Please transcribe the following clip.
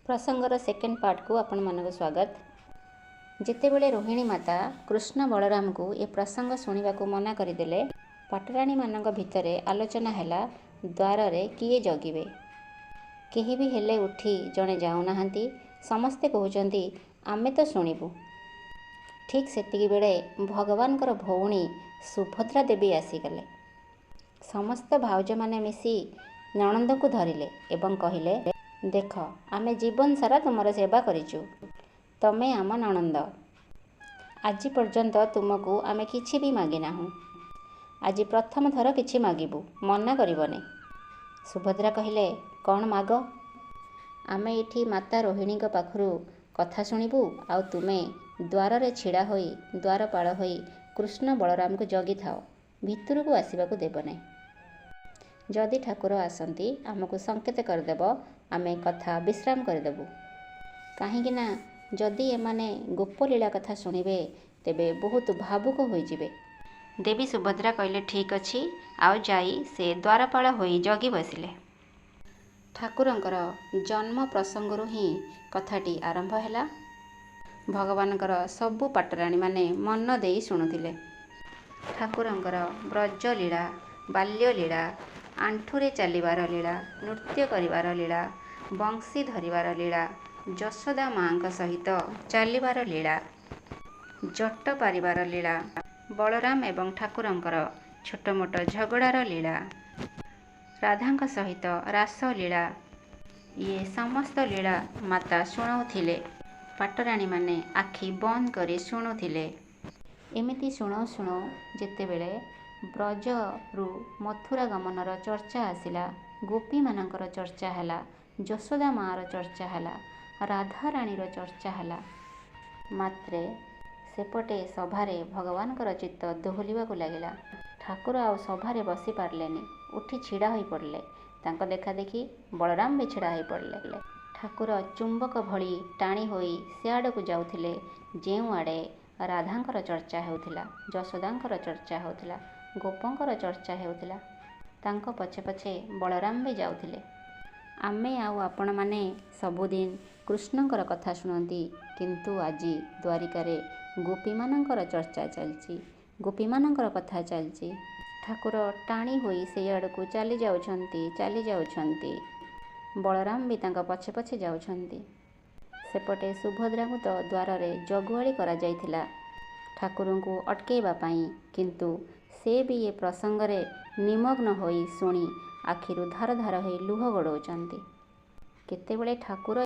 प्रसंगर second part को आपण मानक स्वागत। जितेबले रोहिणी माता कृष्ण बलराम को ए प्रसंग शुणा मना करदेले पाटराणी मानक भितरे आलोचना हैला द्वार रे किए जगिबे। केही भी हेले उठी जणे जाऊनाहांती, समस्ते कहउचंती आमे तो शुणिबु। ठीक सेतिकी बेले भगवानकर भौणी सुभद्रा देवी आसीगले। समस्त भाउज माने मिसी नणंद को धरिले एवं कहिले, देख आमे जीवन सारा तुमर सेवा करिचु, तमे आम नणंद। आज पर्यंत तुमको आमे किछि भी मागिनाहु, आज प्रथम थर किछि मागिबु, मना करिबने। सुभद्रा कहिले, कौन माग? आमे एठी माता रोहिणी पाखरु कथा शुणिबु, आउ तुमे द्वार रे छिड़ा होई द्वारपाल होई कृष्ण बलराम को जगी थाओ, भितर को आसीबाकू देब नहीं। जदि ठाकुर आसंती आमको संकेत करदेब, आमे कथा विश्राम करदेबु। काहींकिना जदि एमाने गोपलीला कथा शुणिबे तेबे बहुत भावुक होइजिबे। देवी सुभद्रा कहले, ठीक अछि, आउ जाई से द्वारपाल होई जगी बसिले। ठाकुरंकर जन्म प्रसंगरु ही कथाटी आरंभ हैला। भगवानकर सबु पाटराणी माने मन देई शुणुथिले। ठाकुरंकर ब्रज लीला, बाल्य लीला, आंठुरे चलिबार लीला, नृत्य करिबार लीला, बंशी धरिबार लीला, यशोदा माँ सहित चलिबार लीला, जट पारिबार लीला, बलराम एवं ठाकुरंकर छोट मोट झगड़ार लीला, राधांक सहित रास लीला, ये समस्त लीला माता शुणाउथिले। पाटराणी माने आखि बंद करी शुणुथिले। एमिति शुणौ शुणौ जेतेबेले ब्रजरु मथुरा गमनर चर्चा आसिला, गोपी मानकर चर्चा हैला, यशोदा माँर चर्चा हैला, राधाराणीर चर्चा हैला। मात्रे सेपटे सभारे भगवानकर चित्त दोहलिबाकू लागिला। ठाकुर आउ सभारे बसी पारलेनी, उठी छिड़ा होई पड़ले। तांको देखा देखी बलराम भी छिड़ा होई पड़ले। ठाकुर चुंबक भली टाणी होई सियाड़कू जाउथिले, जेउ आड़े राधांकर चर्चा हेउथिला, यशोदांकर चर्चा हेउथिला, गोपंकर चर्चा हेउथिला। तांको पछे पछे बलराम भी जाउथिले। आमे आउ आपण माने सबुदिन कृष्णंकर कथा शुणती, किंतु आजी द्वारिकारे गोपीमानंकर चर्चा चलची, गोपीमानंकर कथा चलची। ठाकुर टाणी होई से आड़कू चली जाउछंती। बलराम भी तांको पछे पछे जाउछंती। सेपटे सुभद्रा को तो द्वार रे जगुआली करा जाइथिला ठाकुरंकु अटकेबा पाई, किंतु से भी ये प्रसंगरे निमग्न होई शुणी आखिरु धार धार होई लुह गड़ौचंती। केतेबेले ठाकुर